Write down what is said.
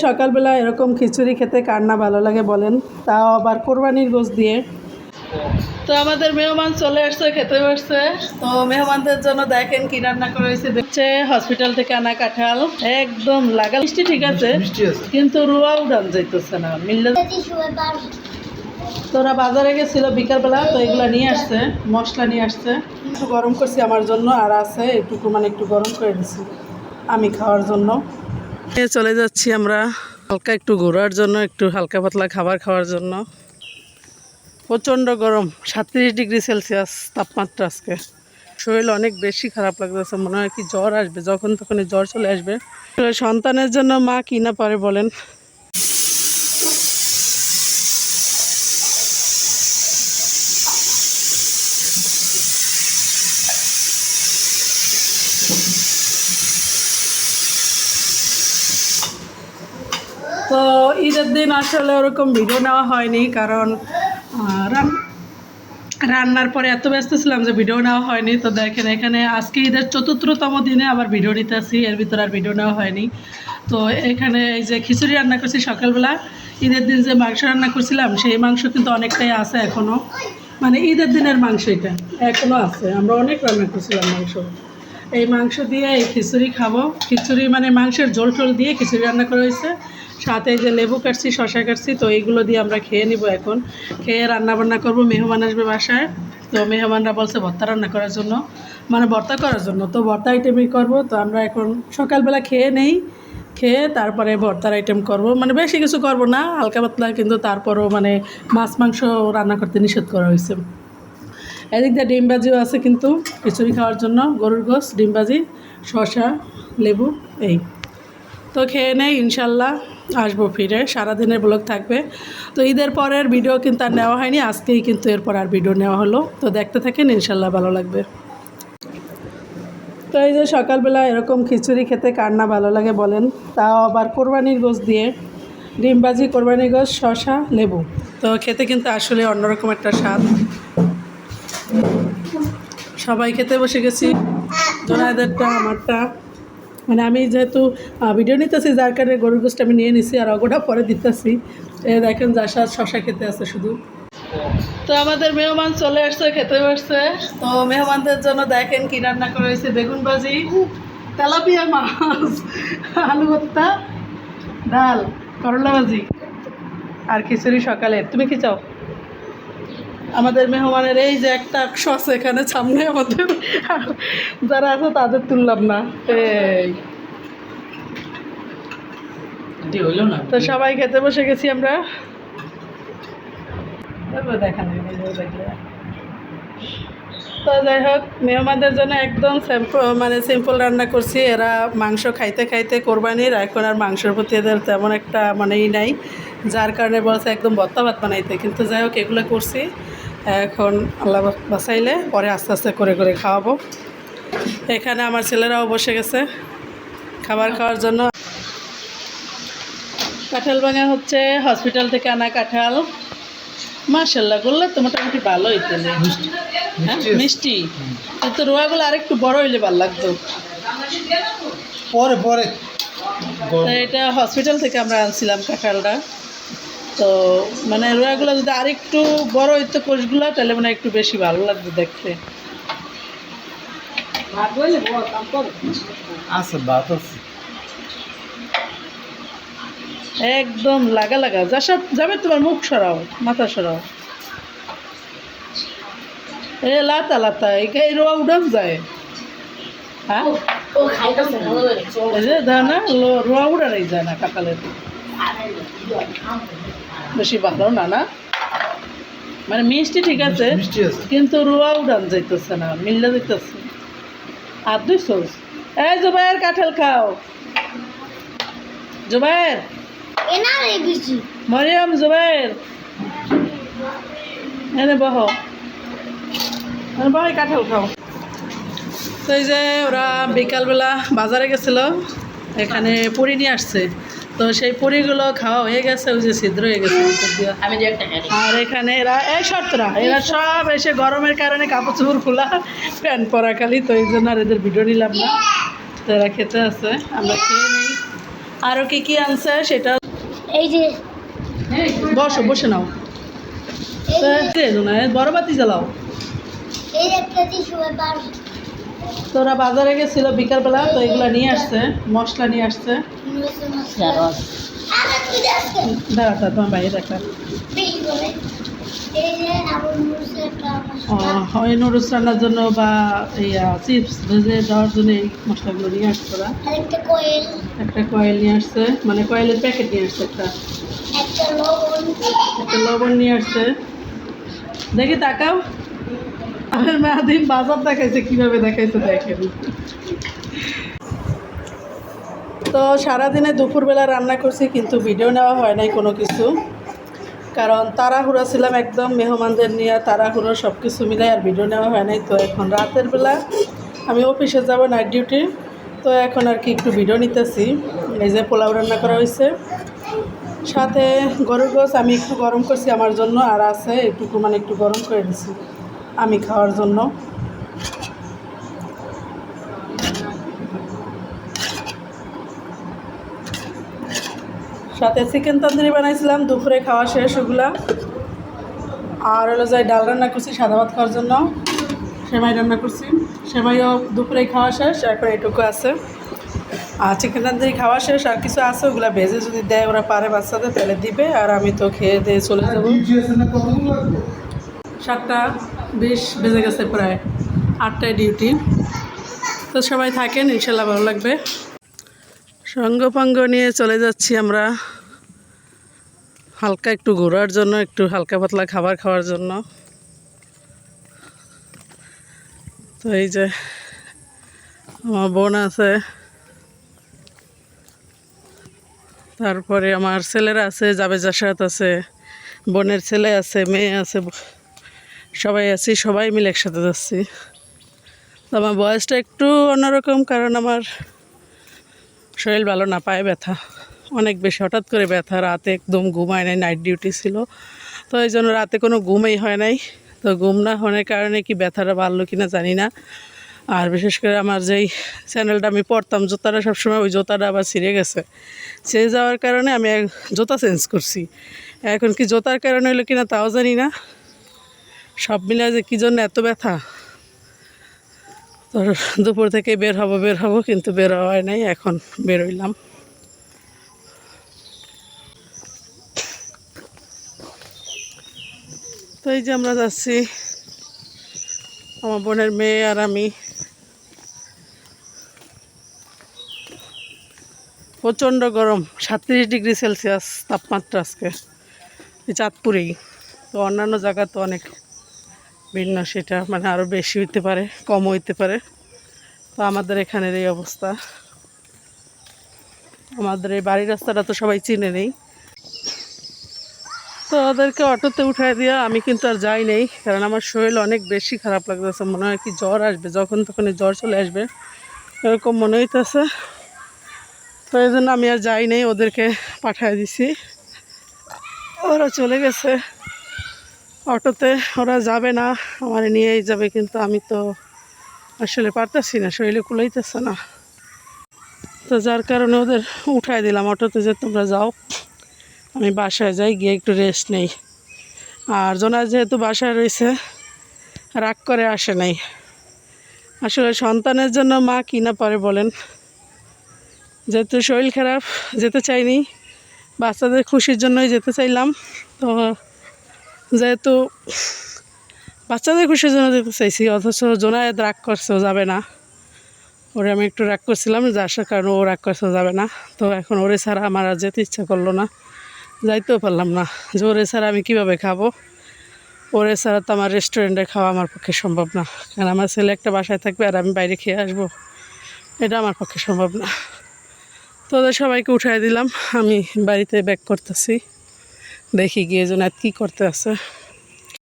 সকালবেলা এরকম খিচুড়ি খেতে কার না ভালো লাগে বলেন, তাও আবার কোরবানির গোশত দিয়ে। তো আমাদের মেহমান চলে আসছে, খেতে বসছে। তো মেহমানদের জন্য দেখেন কি রান্না করা হয়েছে। দেখছে হসপিটাল থেকে আনা কাঁঠাল, একদম লাগা মিষ্টি, ঠিক আছে কিন্তু রুয়া উড়ান যাইতেছে না মিললে। তোরা বাজারে গেছিল বিকালবেলা, তো এগুলো নিয়ে আসছে, মশলা নিয়ে আসছে। একটু গরম করছি আমার জন্য, আর আছে একটু মানে একটু গরম করে দিছি আমি খাওয়ার জন্য। চলে যাচ্ছি আমরা হালকা একটু ঘোরার জন্য, একটু হালকা পাতলা খাবার খাওয়ার জন্য। প্রচণ্ড গরম, 37°C তাপমাত্রা আজকে। শরীর অনেক বেশি খারাপ লাগতেছে, মনে হয় কি জ্বর আসবে, যখন তখনই জ্বর চলে আসবে। সন্তানের জন্য মা কি না পারে বলেন। তো ঈদের দিন আসলে ওরকম ভিডিও নেওয়া হয়নি, কারণ রান্নার পরে এত ব্যস্ত ছিলাম যে ভিডিও নেওয়া হয়নি। তো দেখেন এখানে আজকে ঈদের ৪র্থতম দিনে আবার ভিডিও নিতেছি, এর ভিতরে আর ভিডিও নেওয়া হয়নি। তো এখানে এই যে খিচুড়ি রান্না করছি সকালবেলা, ঈদের দিন যে মাংস রান্না করছিলাম সেই মাংস কিন্তু অনেকটাই আছে এখনও, মানে ঈদের দিনের মাংস এটা এখনও আছে। আমরা অনেক রান্না করছিলাম মাংস, এই মাংস দিয়ে এই খিচুড়ি খাবো। খিচুড়ি মানে মাংসের ঝোল টোল দিয়ে খিচুড়ি রান্না করা হয়েছে, সাথে যে লেবু কাটছি, শশা কাটছি, তো এইগুলো দিয়ে আমরা খেয়ে নিব। এখন খেয়ে রান্না বান্না করবো, মেহমান আসবে বাসায়। তো মেহমানরা বলছে ভর্তা রান্না করার জন্য, মানে ভর্তা করার জন্য, তো ভর্তা আইটেমই করবো। তো আমরা এখন সকালবেলা খেয়ে নেই, খেয়ে তারপরে ভর্তার আইটেম করব। মানে বেশি কিছু করব না, হালকা পাতলা, কিন্তু তারপরও মানে মাছ মাংস রান্না করতে নিষেধ করা হয়েছে। এদিক দিয়ে ডিম ভাজিও আছে কিন্তু খিচুড়ি খাওয়ার জন্য, গরুর গোশত, ডিম ভাজি, শসা, লেবু, এই তো খেয়ে নেই। ইনশাল্লাহ আসবো ফিরে, সারাদিনের ব্লগ থাকবে। তো ঈদের পরের ভিডিও কিন্তু আর নেওয়া হয়নি, আজকেই কিন্তু এরপর আর ভিডিও নেওয়া হলো। তো দেখতে থাকেন, ইনশাল্লাহ ভালো লাগবে। তো এই যে সকালবেলা এরকম খিচুড়ি খেতে কার না ভালো লাগে বলেন, তাও আবার কোরবানির গোশত দিয়ে, ডিম ভাজি, কোরবানির গোশত, শসা, লেবু। তো খেতে কিন্তু আসলে অন্যরকম একটা স্বাদ। সবাই খেতে বসে গেছি, জোনায়েদেরটা, আমারটা, মানে আমি যেহেতু ভিডিও নিতেছি যার কারণে গরুর গোশত আমি নিয়ে নিছি, আর অগোটা পরে দিতেছি। দেখেন যার সাথে শশা খেতে আছে শুধু। তো আমাদের মেহমান চলে আসছে, খেতে বসছে। তো মেহমানদের জন্য দেখেন কি রান্না করা হয়েছে। বেগুন ভাজি, তেলাপিয়া মাছ, আলু ভর্তা, ডাল, করলা ভাজি, আর খিচুড়ি সকালে। তুমি কি চাও? আমাদের মেহমানের এই যে একটা সস এখানে সামনে, আমাদের যারা আছে তাদের তুললাম না। এই হইল না, তো সবাই খেতে বসে গেছি আমরা। দেখা নেই, দেখলে তো যাই হোক, মেহমানদের জন্য একদম সিম্পল রান্না করছি। এরা মাংস খাইতে খাইতে কোরবানির, এখন আর মাংসের প্রতি এদের তেমন একটা মানেই নাই, যার কারণে বলছে একদম ভর্তা ভাত বানাইতে। কিন্তু যাই হোক, এগুলো করছি, এখন আল্লাহ বাঁচাইলে পরে আস্তে আস্তে করে করে খাওয়াবো। এখানে আমার ছেলেরাও বসে গেছে খাবার খাওয়ার জন্য। কাঁঠাল ভাঙা হচ্ছে, হসপিটাল থেকে আনা কাঁঠাল। মাশাল্লাহ, করলে তো মোটামুটি ভালো হইতে, হ্যাঁ মিষ্টি, কিন্তু রোয়াগুলো আরেকটু বড় হইলে ভালো লাগতো। পরে পরে এটা হসপিটাল থেকে আমরা আনছিলাম কাঁঠালটা। তো মানে রোয়াগুলো যদি আরেকটু বড় হইতো কোষগুলো, তাহলে মানে একটু বেশি ভালো লাগতো দেখতে। আছে ভাত আছে, একদম লাগা লাগা যা সব যাবে। তোমার মুখ সরাও, মাথা সরাও। লাতা লাতা এই রোয়া উঠান যায়, হ্যাঁ দেয় না, রোয়া উড়ানোই যায় না কাঁঠালের, বেশি ভালো না। না মানে মিষ্টি ঠিক আছে, মিষ্টি আছে কিন্তু রোয়া উড়ান যাইতেছে না, মিললে যাইতেছে। আর দুই সোস। এই জুবাইর, কাঁঠাল খাও। জুবাইর, মরিয়ম, জুবাইর, এনে বহ, বহ, কাঁঠাল খাও। তো এই যে ওরা বিকালবেলা বাজারে গেছিলো, এখানে পুরি নিয়ে আসছে। তো সেই পুরিগুলো খাওয়া হয়ে গেছে, ওই যে ছিদ্র হয়ে গেছে। আর এখানে এরা এই শর্তরা, এরা সব এসে গরমের কারণে কাপড় চোপড় খোলা, প্যান্ট পরা খালি, তো এই জন্য আর এদের ভিডিও নিলাম না। তো এরা খেতে আছে, আমরা খেয়ে নিই। আরও কি কি আনছে সেটা এই যে বসো, বসে নাও। বড় বাতি জ্বালাও। এই একটা টিস্যু পেপার। তোরা বাজারে গেছিল বিকালবেলা, তো এগুলো নিয়ে আসছে, মশলা নিয়ে আসছে। দাঁড়াতে তোমার বাইরে দেখা। ওই নুডলস রান্নার জন্য বা চিপস ভেজে দেওয়ার জন্য এই মশলাগুলো নিয়ে আসছে ওরা। একটা কয়েল নিয়ে আসছে, মানে কয়েলের প্যাকেট নিয়ে আসছে একটা লবণ নিয়ে আসছে। দেখি তাকাও, আমার মেয়াদিন বাজার দেখাইছে, কিভাবে দেখাইছে দেখেন। তো সারাদিনে দুপুরবেলা রান্না করছি, কিন্তু ভিডিও নেওয়া হয় নাই কোনো কিছু, কারণ তাড়াহুড়ো ছিলাম একদম, মেহমানদের নিয়ে তাড়াহুড়ো সব কিছু মিলাই আর ভিডিও নেওয়া হয় নাই। তো এখন রাতের বেলা আমি অফিসে যাব, নাইট ডিউটি, তো এখন আর কি একটু ভিডিও নিতেছি। এই যে পোলাও রান্না করা হয়েছে, সাথে গরুর গোশ আমি একটু গরম করছি আমার জন্য, আর আছে একটু মানে একটু গরম করে দিছি আমি খাওয়ার জন্য। সাথে চিকেন তন্দুরি বানাইছিলাম, দুপুরে খাওয়া শেষ ওগুলা। আর হলো যাই ডাল রান্না করছি সাদা ভাত খাওয়ার জন্য, সেমাই রান্না করছি, সেমাইও দুপুরে খাওয়া শেষ, এখন এটুকু আছে। আর চিকেন তন্দুরি খাওয়া শেষ, আর কিছু আছে ওগুলা ভেজে যদি দেয় ওরা পারে বাচ্চাদের, তাহলে দিবে, আর আমি তো খেয়ে দিয়ে চলে যাবো। 7:20 বেজে গেছে, প্রায় 8টায় ডিউটি। তো সবাই থাকেন, ইনশাল্লাহ ভালো লাগবে। সঙ্গপাঙ্গ নিয়ে চলে যাচ্ছি আমরা হালকা একটু ঘোরার জন্য, একটু হালকা পাতলা খাবার খাওয়ার জন্য। তো এই যে আমার বোন আছে, তারপরে আমার ছেলেরা আছে, জাবেদ জাসাত আছে, বোনের ছেলে আছে, মেয়ে আছে, সবাই আছি, সবাই মিলে একসাথে যাচ্ছি। তো আমার বয়সটা একটু অন্যরকম, কারণ আমার শরীর ভালো না, পায়ে ব্যথা অনেক বেশি, হঠাৎ করে ব্যথা, রাতে একদম ঘুমায় নাই, নাইট ডিউটি ছিল, তো এই জন্য রাতে কোনো ঘুমই হয় নাই। তো ঘুম না হওয়ার কারণে কি ব্যথাটা বাড়লো কিনা জানি না। আর বিশেষ করে আমার যেই স্যান্ডেলটা আমি পরতাম, জুতাটা সবসময় ওই জুতাটা আবার ছিঁড়ে গেছে, ছিঁড়ে যাওয়ার কারণে আমি জুতা চেঞ্জ করছি। এখন কি জুতার কারণে হলো কিনা তাও জানি না, সব মিলে যে কী জন্য এত ব্যথা। তো দুপুর থেকে বের হব, কিন্তু বের হয় নাই, এখন বের হইলাম। তো এই যে আমরা যাচ্ছি, আমার বোনের মেয়ে আর আমি। প্রচণ্ড গরম, 37°C তাপমাত্রা আজকে এই চাঁদপুরেই। তো অন্যান্য জায়গা তো অনেক ভিন্ন, সেটা মানে আরও বেশি হইতে পারে, কম হইতে পারে। তো আমাদের এখানের এই অবস্থা। আমাদের এই বাড়ির রাস্তাটা তো সবাই চিনে নেই। তো ওদেরকে অটোতে উঠাই দিয়া আমি কিন্তু আর যাই নেই, কারণ আমার শরীর অনেক বেশি খারাপ লাগতেছে, মনে হয় কি জ্বর আসবে, যখন তখনই জ্বর চলে আসবে এরকম মনে হইতেছে। তো এই জন্য আমি আর যাই নেই, ওদেরকে পাঠিয়ে দিছি, ওরা চলে গেছে অটোতে। ওরা যাবে না, আমার নিয়েই যাবে, কিন্তু আমি তো আসলে পারতেছি না, শরীরে কুলাইতেছে না। তো যার কারণে ওদের উঠাই দিলাম অটোতে, যে তোমরা যাও, আমি বাসায় যাই, গিয়ে একটু রেস্ট নেই। আর জোনা যেহেতু বাসায় রয়েছে, রাগ করে আসে নাই। আসলে সন্তানের জন্য মা কী না পারে বলেন। যেহেতু শরীর খারাপ, যেতে চাইনি, বাচ্চাদের খুশির জন্যই যেতে চাইলাম। তো যেহেতু বাচ্চাদের খুশির জন্য যেতে চাইছি, অথচ জোনায়েদ রাগ করছে, ও যাবে না। ওরে আমি একটু রাগ করছিলাম যে আসার কারণে, ও রাগ করছে, যাবে না। তো এখন ওরে ছাড়া আমার আর যেতে ইচ্ছা করলো না, যাইতেও পারলাম না, যে ওরে ছাড়া আমি কীভাবে খাবো। ওরে ছাড়া তো আমার রেস্টুরেন্টে খাওয়া আমার পক্ষে সম্ভব না, কারণ আমার ছেলে একটা বাসায় থাকবে আর আমি বাইরে খেয়ে আসবো, এটা আমার পক্ষে সম্ভব না। তো ওদের সবাইকে উঠাই দিলাম, আমি বাড়িতে ব্যাক করতেছি, দেখি গিয়ে জোনায়েদ কী করতে আছে।